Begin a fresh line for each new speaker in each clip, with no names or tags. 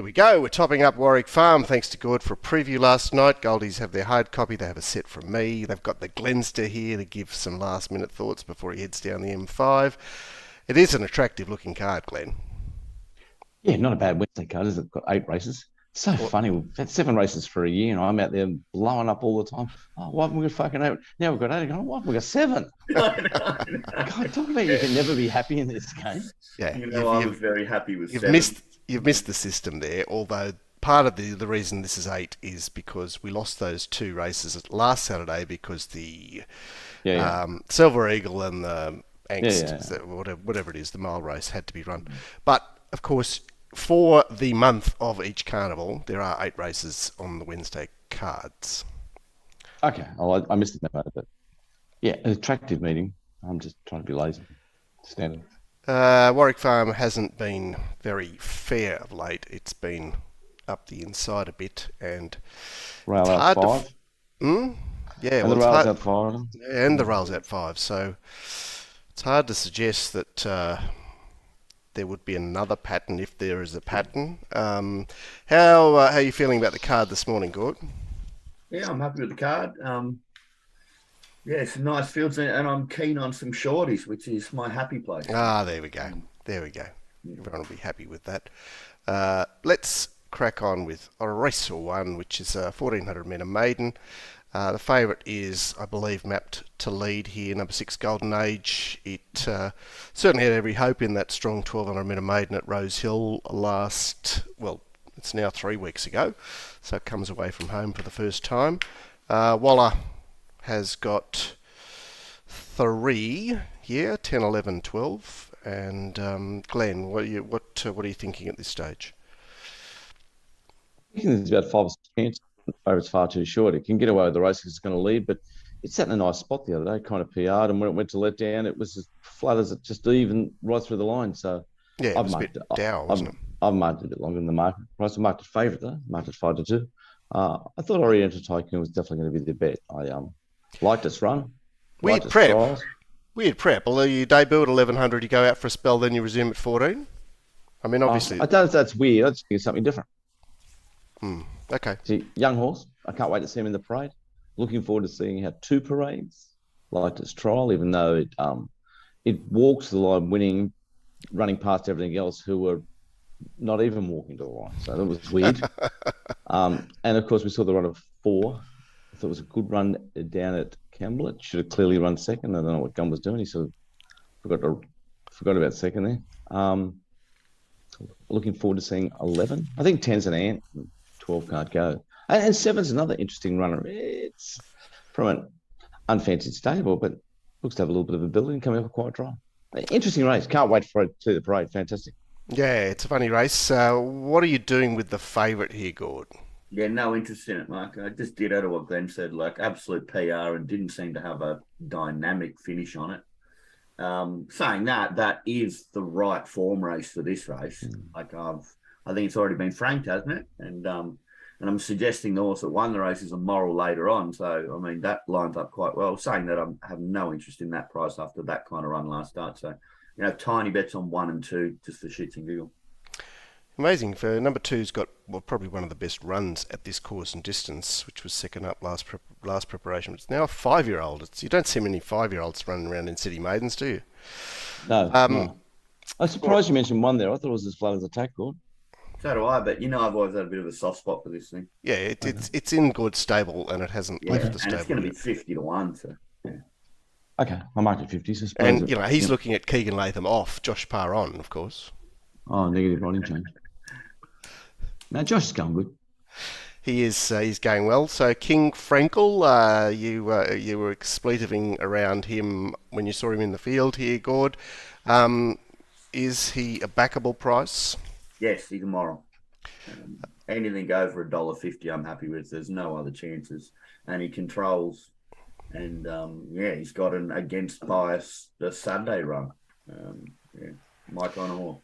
Here we go. We're topping up Warwick Farm. Thanks to Gord for a preview last night. Goldies have their hard copy. They have a set from me. They've got the Glenster here to give some last-minute thoughts before he heads down the M5. It is an attractive-looking card, Glenn.
Yeah, not a bad Wednesday card, is it? Got 8 races. So funny. We've had 7 races for a year, and I'm out there blowing up all the time. Oh, why haven't we got fucking 8? Now we've got 8. Why haven't we got 7? God, talk about you can never be happy in this game.
Yeah, I was very happy with 7.
You've missed the system there, although part of the reason this is 8 is because we lost those 2 races last Saturday because the Silver Eagle and the Angst, whatever it is, the mile race had to be run. But, of course, for the month of each carnival, there are 8 races on the Wednesday cards.
Okay, I missed the memo, but yeah, an attractive meeting. I'm just trying to be lazy. Standard.
Warwick Farm hasn't been very fair of late. It's been up the inside a bit, and
rail out 5.
Yeah,
and the rail's out 5.
And the rail's out 5. So it's hard to suggest that there would be another pattern if there is a pattern. How are you feeling about the card this morning, Gord?
Yeah, I'm happy with the card. Yeah, it's a nice field, and I'm keen on some shorties, which is my happy place.
There we go. There we go. Everyone will be happy with that. Let's crack on with a race or one, which is a 1400 metre maiden. The favourite is, I believe, mapped to lead here, number 6, Golden Age. It certainly had every hope in that strong 1200 metre maiden at Rose Hill it's now 3 weeks ago, so it comes away from home for the first time. Waller has got 3 here, 10, 11, 12. And Glenn, what are you thinking at this stage?
I think there's about 5 or 6 chances. The favourite's far too short. It can get away with the race because it's going to lead, but it sat in a nice spot the other day, kind of PR'd, and when it went to let down, it was as flat as it just even right through the line. So
yeah, it was a bit dour, wasn't it?
I've marked it a bit longer than the market price. I marked it favourite though, marked it 5-2. I thought Oriental Tycoon was definitely going to be the bet. I liked its run.
Weird prep. Although you debut at 1100, you go out for a spell, then you resume at 14. I mean, obviously,
I don't know if that's weird. I just think it's something different.
Okay.
See, young horse. I can't wait to see him in the parade. Looking forward to seeing how 2 parades liked its trial, even though it walks the line, winning, running past everything else, who were not even walking to the line. So that was weird. And of course, we saw the run of 4. I thought it was a good run down at Campbell. It should have clearly run second. I don't know what Gunn was doing. He sort of forgot about second there. Looking forward to seeing 11. I think 10's an ant. 12 can't go. And 7's another interesting runner. It's from an unfancied stable, but looks to have a little bit of ability and coming up quite dry. Interesting race. Can't wait for it to the parade. Fantastic.
Yeah, it's a funny race. What are you doing with the favourite here, Gord?
Yeah, no interest in it, Mark. I just did out of what Glenn said, like absolute PR, and didn't seem to have a dynamic finish on it. Saying that is the right form race for this race. I think it's already been franked, hasn't it? And I'm suggesting the horse that won the race is a moral later on. So, I mean, that lines up quite well. Saying that, I have no interest in that price after that kind of run last start. So, tiny bets on 1 and 2 just for shits and giggle.
Amazing. For number 2's got probably one of the best runs at this course and distance, which was second up last preparation. It's now a 5-year-old. You don't see many 5-year-olds running around in City Maidens, do you?
No. I'm surprised you mentioned 1 there. I thought it was as flat as a tackle.
So do I, but I've always had a bit of a soft spot for this thing.
Yeah, it's in good stable, and it hasn't left the stable.
And it's going to be 50-1, so yeah.
Okay, I marked it 50. So
and he's looking at Keegan Latham off, Josh Parr on, of course.
Oh, negative riding change. Now Josh is going good.
He is. He's going well. So King Frankel, you were expletiving around him when you saw him in the field here, Gord. Is he a backable price?
Yes, he's a moral. Anything go for $1.50, I'm happy with. There's no other chances, and he controls. And he's got an against bias the Sunday run. Mike on all.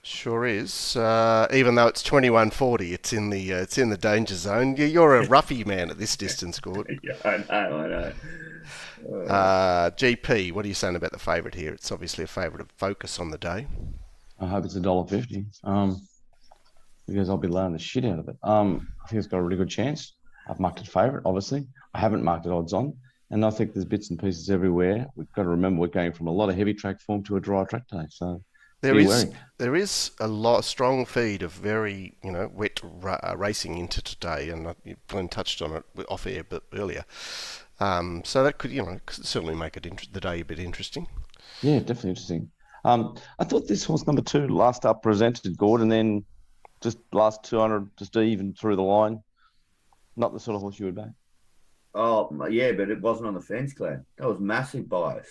Sure is. Even though it's 21:40, it's in the danger zone. You're a roughy man at this distance, Gord.
Yeah, I know.
GP, what are you saying about the favourite here? It's obviously a favourite of focus on the day.
I hope it's $1.50. because I'll be laying the shit out of it. I think it's got a really good chance. I've marked it favourite, obviously. I haven't marked it odds on. And I think there's bits and pieces everywhere. We've got to remember we're going from a lot of heavy track form to a dry track day. So
there is a strong feed of very wet racing into today, and Glenn touched on it off air a bit earlier. So that could certainly make the day a bit interesting.
Yeah, definitely interesting. I thought this horse number 2 last up presented good, and then just last 200 just even through the line. Not the sort of horse you would back.
Oh, yeah, but it wasn't on the fence, Glenn. That was massive bias.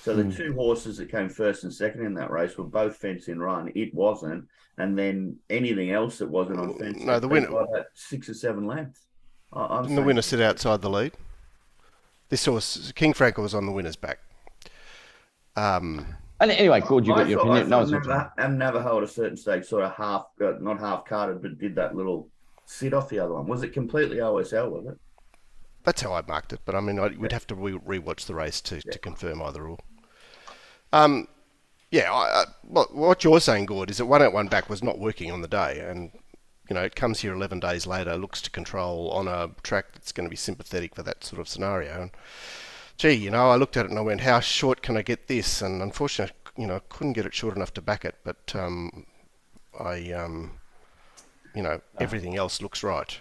So the two horses that came first and second in that race were both fence in run. It wasn't. And then anything else that wasn't on fence.
No, the winner.
At 6 or 7 lengths.
Didn't the winner sit outside the lead? This horse, King Franco, was on the winner's back.
And anyway, Gord, you got your opinion.
Navajo at a certain stage sort of not half carded, but did that little sit off the other one. Was it completely OSL, was it?
That's how I marked it, but I mean, we'd have to re-watch the race to confirm either or. What you're saying, Gord, is that 181 back was not working on the day, and it comes here 11 days later, looks to control on a track that's going to be sympathetic for that sort of scenario. And gee, I looked at it and I went, how short can I get this? And unfortunately, I couldn't get it short enough to back it, but everything else looks right.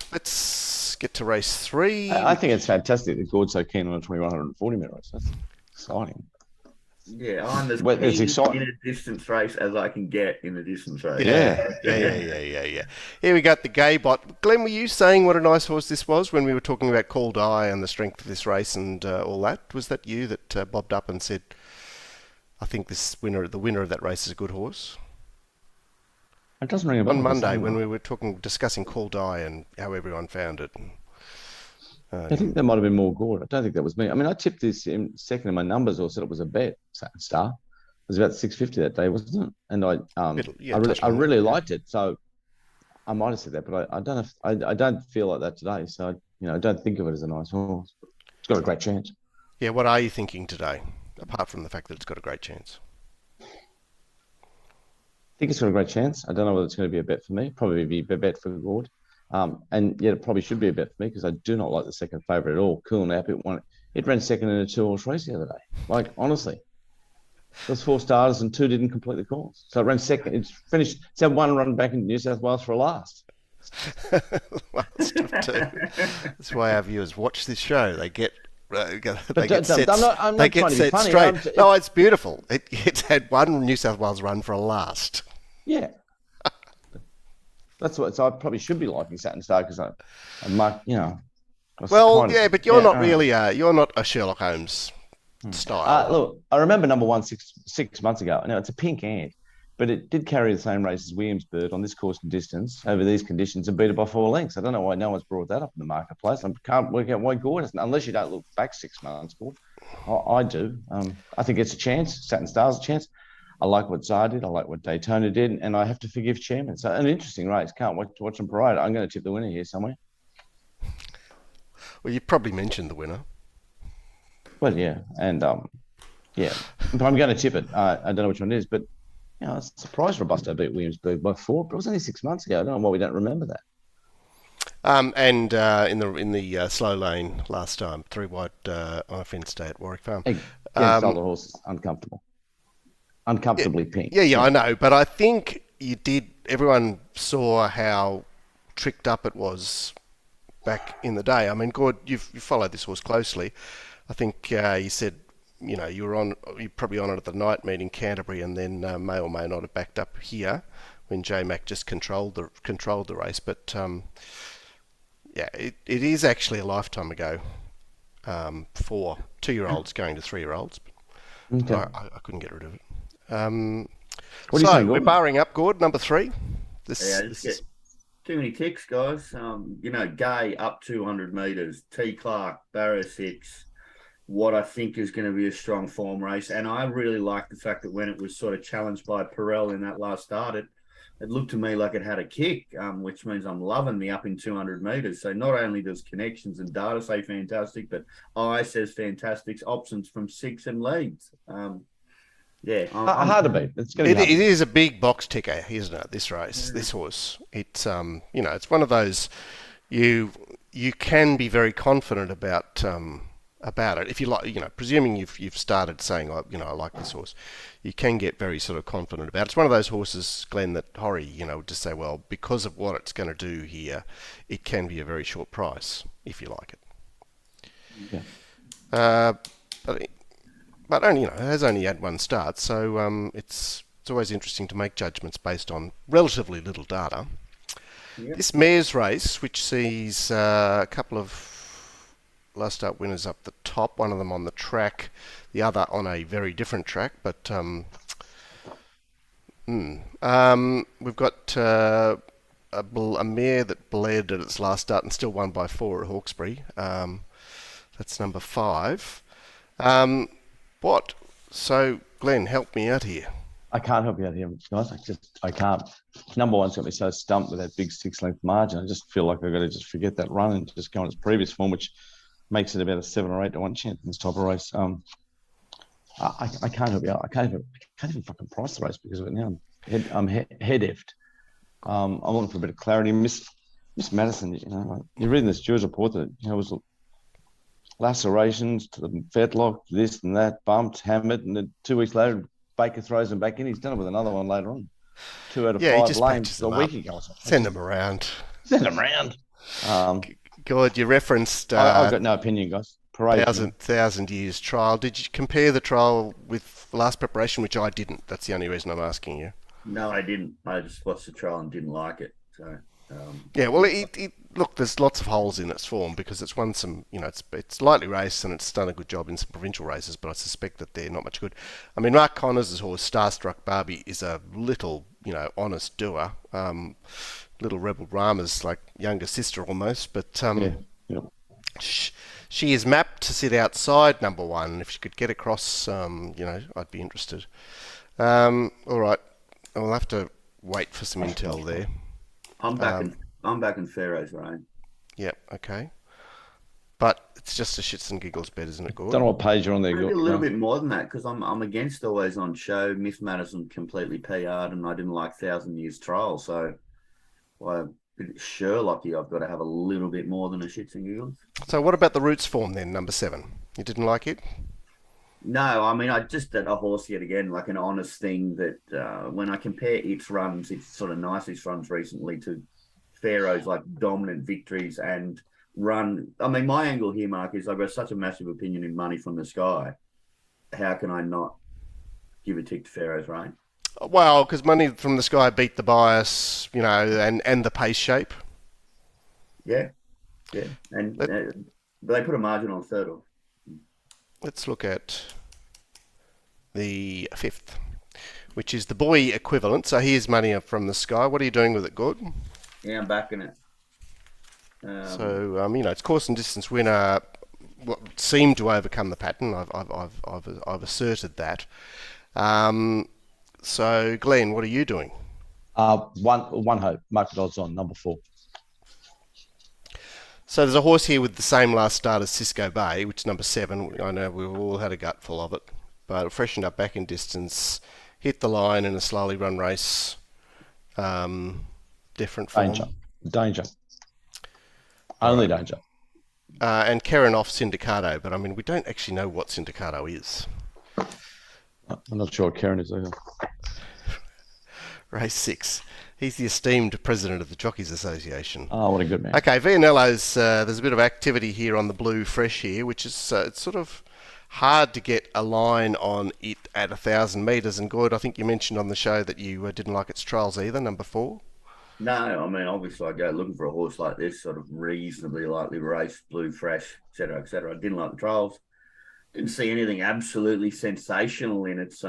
Let's get to race 3.
I think it's fantastic that Gord's so keen on a 2140 minute race. That's exciting.
Yeah, I'm as
keen
in a distance race as I can get in a distance race.
Yeah. Here we got the gay bot. Glenn, were you saying what a nice horse this was when we were talking about Call Die and the strength of this race and all that? Was that you that bobbed up and said, I think the winner of that race is a good horse?
It doesn't ring a bell.
On Monday when we were discussing Call Die and how everyone found it.
I think that might have been more Gord. I don't think that was me. I mean, I tipped this in second in my numbers, or said it was a bet. Star. It was about 650 that day, wasn't it? And I really liked it. So I might have said that, but I don't know. I don't feel like that today. So I don't think of it as a nice horse. It's got a great chance.
Yeah. What are you thinking today, apart from the fact that it's got a great chance?
I think it's got a great chance. I don't know whether it's going to be a bet for me. Probably be a bet for Gord. And yet it probably should be a bet for me because I do not like the second favourite at all. Cool Nap, it ran second in a 2-horse race the other day. Like, honestly. There's 4 starters and 2 didn't complete the course. So it ran second. It's finished. It's had 1 run back in New South Wales for a last.
That's why our viewers watch this show. They get
I'm not trying to be funny.
Straight. No, it's beautiful. It's had 1 New South Wales run for a last.
Yeah. That's what. So I probably should be liking Saturn Star because I'm like,
but you're not really. You're not a Sherlock Holmes style.
Look, I remember number 1 six months ago. Now it's a pink ant, but it did carry the same race as Williamsburg on this course and distance over these conditions and beat it by 4 lengths. I don't know why no one's brought that up in the marketplace. I can't work out why Gord hasn't, unless you don't look back 6 months, Gord. I do. I think it's a chance. Saturn Star's a chance. I like what Tsar did. I like what Daytona did. And I have to forgive Chairman. So an interesting race. Can't wait to watch them parade. I'm going to tip the winner here somewhere.
Well, you probably mentioned the winner.
Well, yeah. And, but I'm going to tip it. I don't know which one it is. But, it's a surprise Robusto beat Williamsburg by 4. But it was only 6 months ago. I don't know why we don't remember that.
In the slow lane last time, 3 wide on a fence day at Warwick Farm.
Against other horses, uncomfortably pink.
Yeah, I know, but I think you did. Everyone saw how tricked up it was back in the day. I mean, Gord, you followed this horse closely. I think you said you're probably on it at the night meeting Canterbury, and then may or may not have backed up here when J Mac just controlled the race. But it is actually a lifetime ago for 2-year-olds going to 3-year-olds. Okay. I couldn't get rid of it.
What do you think,
we're barring up, Gord, number 3.
Too many ticks, guys. Gay up 200 metres, T Clark, Barrow 6, what I think is going to be a strong form race. And I really like the fact that when it was sort of challenged by Perel in that last start, it looked to me like it had a kick, which means I'm loving the up in 200 metres. So not only does connections and data say fantastic, but I says fantastic options from 6 and leads. Yeah,
Hard to beat. It's going to
It
be hard.
is a big box ticker, isn't it? This race, this horse. It's it's one of those you can be very confident about it. If you like, presuming you've started saying, I like this horse, you can get very sort of confident about it. It's one of those horses, Glenn, that Horry, would just say, well, because of what it's going to do here, it can be a very short price if you like it.
Yeah.
But only it has only had one start, so it's always interesting to make judgments based on relatively little data.
Yep.
This mares race, which sees a couple of last start winners up the top, one of them on the track, the other on a very different track, but we've got a mare that bled at its last start and still won by 4 at Hawkesbury. That's number 5. What? So, Glenn, help me out here.
I can't help you out here, guys. I can't. Number one's got me so stumped with that big 6-length margin. I just feel like I've got to just forget that run and just go on its previous form, which makes it about a 7 or 8 to 1 chance in this type of race. I can't help you out. I can't even fucking price the race because of it now. I'm head effed. I'm looking for a bit of clarity. Miss Madison, you're reading the steward's report that it was lacerations to the fetlock, this and that, bumped, hammered, and then 2 weeks later, Baker throws him back in. He's done it with another one later on. 2 out of 5
he just
lanes
patches
a
them
week
up.
ago.
Send them around.
Send them around.
God, you referenced
I've got no opinion, guys. Parade.
1,000 years trial. Did you compare the trial with last preparation, which I didn't? That's the only reason I'm asking you.
No, I didn't. I just watched the trial and didn't like it. So
yeah, well, look, there's lots of holes in its form because it's won some, it's lightly raced and it's done a good job in some provincial races, but I suspect that they're not much good. I mean, Mark Connors' horse, Starstruck Barbie, is a little, honest doer. Little Rebel Rama's like younger sister almost, but
Yeah.
she is mapped to sit outside number 1. If she could get across, I'd be interested. All right, I'll have to wait for some intel there.
I'm back in Pharaoh's Reign.
Yeah, okay. But it's just a shits and giggles bet, isn't it, Gordon?
Don't know what page you're on there,
Maybe
Gordon.
a little bit more than that because I'm against always on show. Miss Madison completely PR'd and I didn't like 1,000 Years Trial. So, Sherlocky, I've got to have a little bit more than a shits and giggles.
So what about the Roots form then, number 7? You didn't like it?
No, I mean, I just did a horse yet again, like an honest thing that when I compare its runs, its sort of nicest runs recently to Pharaoh's like dominant victories and run. I mean, my angle here, Mark, is I've got such a massive opinion in Money from the Sky. How can I not give a tick to Pharaoh's Reign?
Well, because Money from the Sky beat the bias, and the pace shape.
Yeah. And they put a margin on third off.
Let's look at the 5th, which is the boy equivalent. So here's Money from the Sky. What are you doing with it, Gordon?
Yeah, I'm backing it.
It's course and distance winner. What seemed to overcome the pattern. I've asserted that. So, Glenn, what are you doing?
One hope. Market odds on number 4.
So there's a horse here with the same last start as Cisco Bay, which is number 7. I know we've all had a gutful of it, but it freshened up back in distance, hit the line in a slowly run race. Different form.
Danger. Only danger.
And Karen off Syndicato, but I mean, we don't actually know what Syndicato is.
I'm not sure what Karen is either.
Race 6. He's the esteemed president of the Jockeys Association.
Oh, what a good man.
Okay, Vianello's, there's a bit of activity here on the blue fresh here, which is it's sort of hard to get a line on it at 1,000 metres. And Gord, I think you mentioned on the show that you didn't like its trials either, number 4.
No, I mean, obviously I go looking for a horse like this, sort of reasonably lightly raced, blue, fresh, et cetera, et cetera. I didn't like the trials. Didn't see anything absolutely sensational in its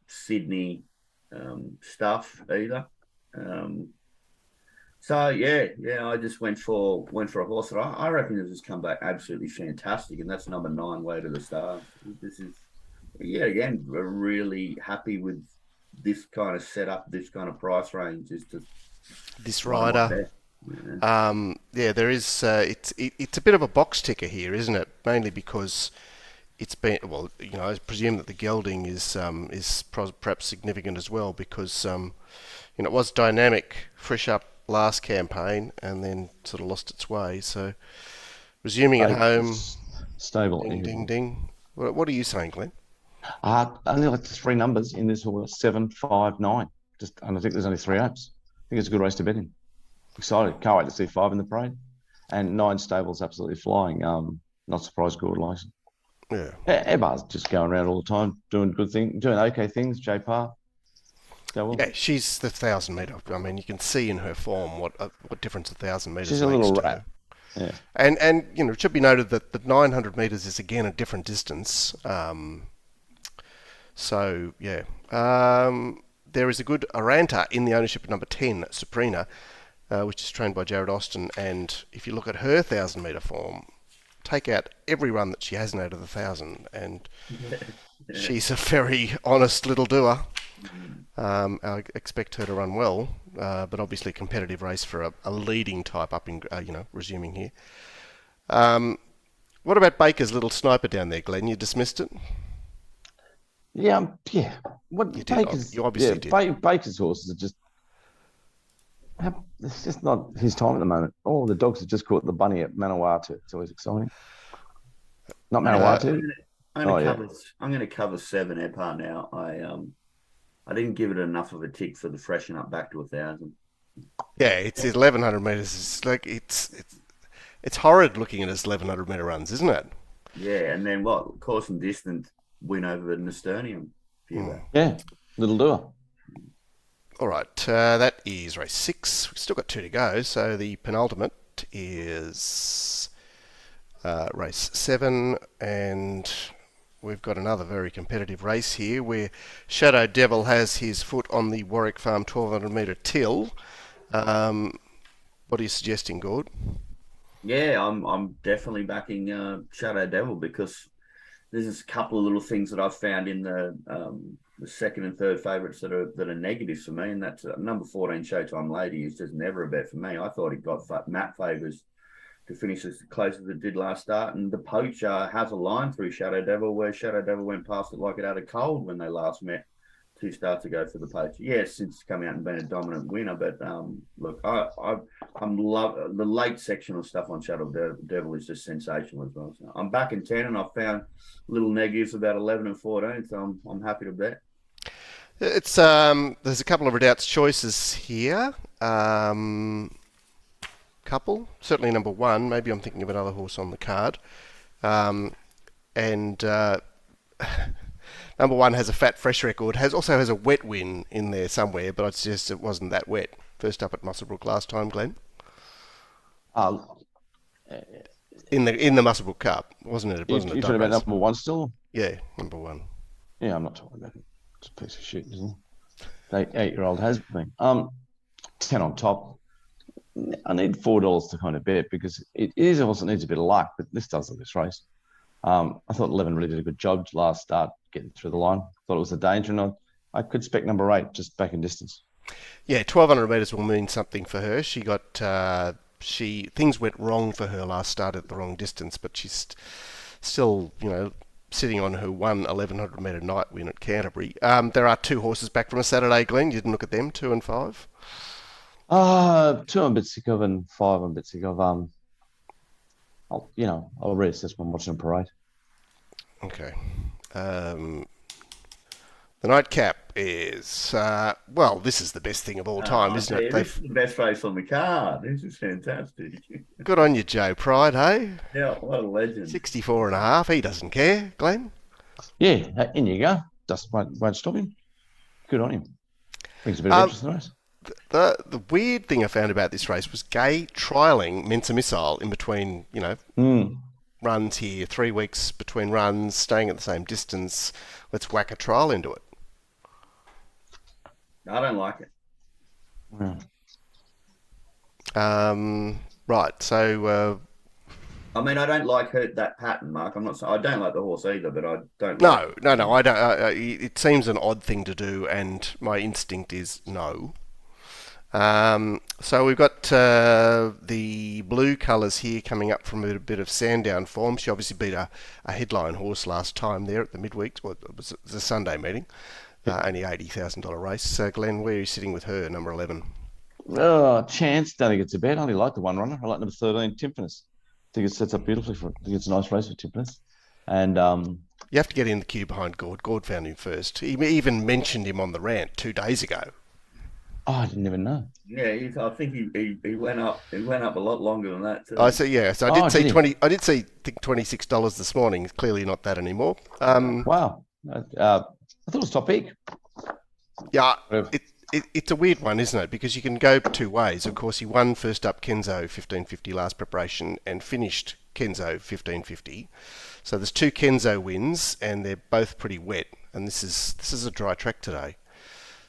Sydney stuff either. So I just went for a horse that I reckon this has come back absolutely fantastic, and that's number 9, Way to the Stars. This is again, we're really happy with this kind of setup, this kind of price range. Is to
this rider. There is. It's a bit of a box ticker here, isn't it? Mainly because it's been, well, I presume that the gelding is perhaps significant as well, because it was dynamic, fresh up last campaign, and then sort of lost its way. So resuming at home,
Stable.
ding ding ding. What are you saying, Glenn?
Only like 3 numbers in this order: 7, 5, 9. And I think there's only 3 apes. I think it's a good race to bet in. Excited, can't wait to see 5 in the parade, and 9 stables absolutely flying. Not surprised, good license.
Yeah.
Ebba's just going around all the time, doing okay things. J Parr. Well.
Yeah, she's the 1,000 metre. I mean, you can see in her form what difference 1,000 metres makes.
She's a little rat. Yeah.
And it should be noted that the 900 metres is again a different distance. So yeah, there is a good Aranta in the ownership of number 10, Suprina, which is trained by Jared Austin. And if you look at her 1,000 metre form, take out every run that she hasn't out of the 1,000, and she's a very honest little doer. I expect her to run well, but obviously a competitive race for a leading type up in, resuming here. What about Baker's little sniper down there, Glenn? You dismissed it?
Yeah.
What you did? You obviously did.
Baker's horses are just. It's just not his time at the moment. Oh, the dogs have just caught the bunny at Manawatu. It's always exciting. Not Manawatu.
I'm going to cover 7 Epar now. I didn't give it enough of a tick for the freshen up back to 1,000.
Yeah, it's 1,100 metres. It's like it's horrid looking at his 1,100 metre runs, isn't it?
Yeah, and then course and distance win over the Nasternium.
Yeah, little doer.
All right, that is race 6. We've still got 2 to go, so the penultimate is race 7, and we've got another very competitive race here where Shadow Devil has his foot on the Warwick Farm 1,200 metre till. What are you suggesting, Gord?
Yeah, I'm definitely backing Shadow Devil, because there's a couple of little things that I've found in the second and third favourites that are negatives for me, and that's number 14 Showtime Lady is just never a bet for me. I thought it got map favours to finish as close as it did last start, and the Poacher has a line through Shadow Devil where Shadow Devil went past it like it had a cold when they last met 2 starts ago for the Poacher. Yes, since come out and been a dominant winner, but look, I'm love the late sectional stuff on Shadow Devil is just sensational as well. So I'm back in 10, and I've found little negatives about 11 and 14, so I'm happy to bet.
It's there's a couple of Redoubt's choices here. Certainly number 1. Maybe I'm thinking of another horse on the card. And number 1 has a fat fresh record. Also has a wet win in there somewhere, but I'd suggest it wasn't that wet. First up at Muswellbrook last time, Glenn. In the Muswellbrook Cup, wasn't it?
You're talking about number 1 still?
Yeah, number 1.
Yeah, I'm not talking about it. It's a piece of shit, isn't it? 8-year-old has been. 10 on top. I need $4 to kind of bet, because it is a horse that needs a bit of luck, but this does this race. I thought 11 really did a good job last start getting through the line. Thought it was a danger, and I could spec number 8 just back in distance.
Yeah, 1,200 metres will mean something for her. She got things went wrong for her last start at the wrong distance, but she's still sitting on her 1,100 metre night win at Canterbury. There are 2 horses back from a Saturday, Glenn. You didn't look at them, 2 and 5.
2 I'm a bit sick of, and 5 I'm a bit sick of. I'll reassess when I'm watching a parade.
Okay. The nightcap is, this is the best thing of all time, isn't it?
This is the best race on the card. This is fantastic.
Good on you, Joe Pride, hey?
Yeah, what a legend.
64 and a half. He doesn't care, Glenn.
Yeah, in you go. Just won't stop him. Good on him. Brings a bit of interest in the race.
The weird thing I found about this race was Gay trialling Mensa Missile in between, runs here, 3 weeks between runs, staying at the same distance. Let's whack a trial into it.
I don't like it.
Right, so...
I don't like that pattern, Mark. I don't like the horse either, but I don't.
No, I don't. It seems an odd thing to do, and my instinct is no. So we've got the blue colours here coming up from a bit of Sandown form. She obviously beat a headline horse last time there at the midweek. Well, it was a Sunday meeting. Only $80,000 race. Glenn, where are you sitting with her, number 11?
Oh, chance. Don't think it's a bet. I only like the one runner. I like number 13, Timpinus. I think it sets up beautifully for it. I think it's a nice race for Timpinus. And
you have to get in the queue behind Gord. Gord found him first. He even mentioned him on the rant 2 days ago.
Oh, I didn't even know.
Yeah, I think he went up. He went up a lot longer than that too.
I see. Yeah, so I did see 20. I did see, I think, $26 this morning. It's clearly not that anymore.
Wow. I thought it was top pick.
Yeah, it's a weird one, isn't it? Because you can go 2 ways. Of course, he won first up Kenzo 1550 last preparation and finished Kenzo 1550. So there's 2 Kenzo wins, and they're both pretty wet. And this is a dry track today.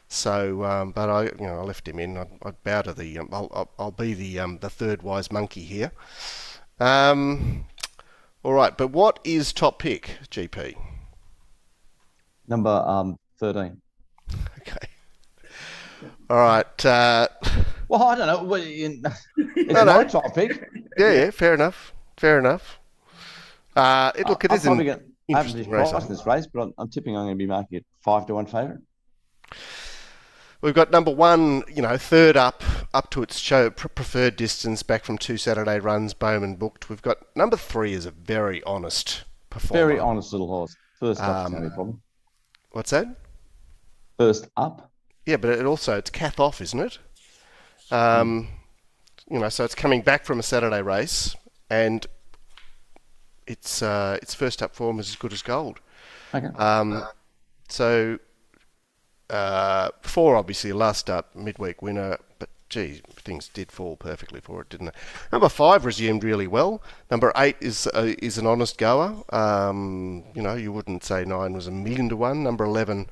So, but I left him in. I bow to the. I'll be the third wise monkey here. All right, but what is top pick, GP?
Number 13.
Okay. All right.
Well, I don't know. It's my top pick.
Yeah, fair enough. Look, it is an interesting race.
In this race, but I'm tipping I'm going to be making it 5-1 favourite.
We've got number 1, third up to its show preferred distance, back from 2 Saturday runs, Bowman booked. We've got number 3 is a very honest performer.
Very honest little horse. First up is the only problem.
What's that?
First up.
Yeah, but it's Cath off, isn't it? So it's coming back from a Saturday race, and its first up form is as good as gold.
Okay.
So 4 obviously a last up midweek winner, but gee, things did fall perfectly for it, didn't they? Number 5 resumed really well. Number 8 is an honest goer. You wouldn't say 9 was 1,000,000 to 1. Number 11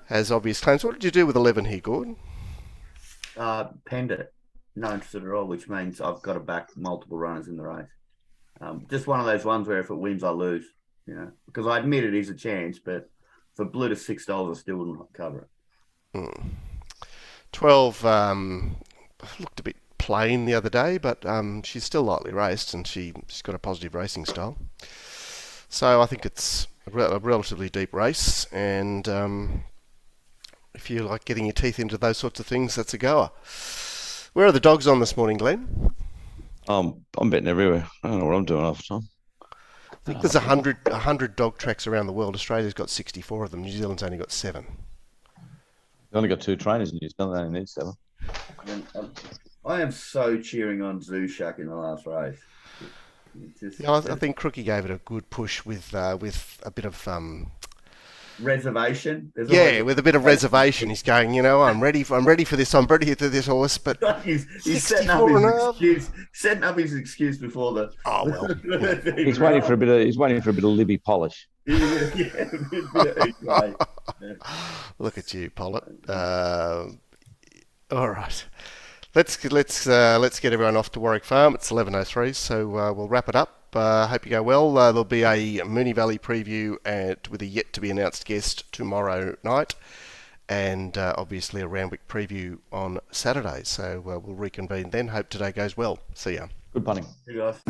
has obvious claims. What did you do with 11 here, Gordon?
Penned it. No interest at all, which means I've got to back multiple runners in the race. Just one of those ones where if it wins, I lose. Because I admit it is a chance, but for blue to $6, I still wouldn't cover it.
12 looked a bit plain the other day, but she's still lightly raced, and she's got a positive racing style. So I think it's a relatively deep race, and if you like getting your teeth into those sorts of things, that's a goer. Where are the dogs on this morning, Glenn?
I'm betting everywhere. I don't know what I'm doing half the time.
I think there's 100 dog tracks around the world. Australia's got 64 of them. New Zealand's only got 7.
They've only got 2 trainers in New Zealand. They only need 7.
I am so cheering on Zooshak in the last race.
I think Crookie gave it a good push with a bit of
reservation.
With a bit of reservation. He's going, I'm ready for this. I'm ready for this horse, but
he's setting up his excuse before the.
Oh well.
He's waiting for a bit of Libby polish.
Look at you, Pollitt. All right. Let's get everyone off to Warwick Farm. It's 11:03, so we'll wrap it up. Hope you go well. There'll be a Moonee Valley preview with a yet to be announced guest tomorrow night, and obviously a Randwick preview on Saturday. So we'll reconvene then. Hope today goes well. See ya.
Good punting.
See you guys.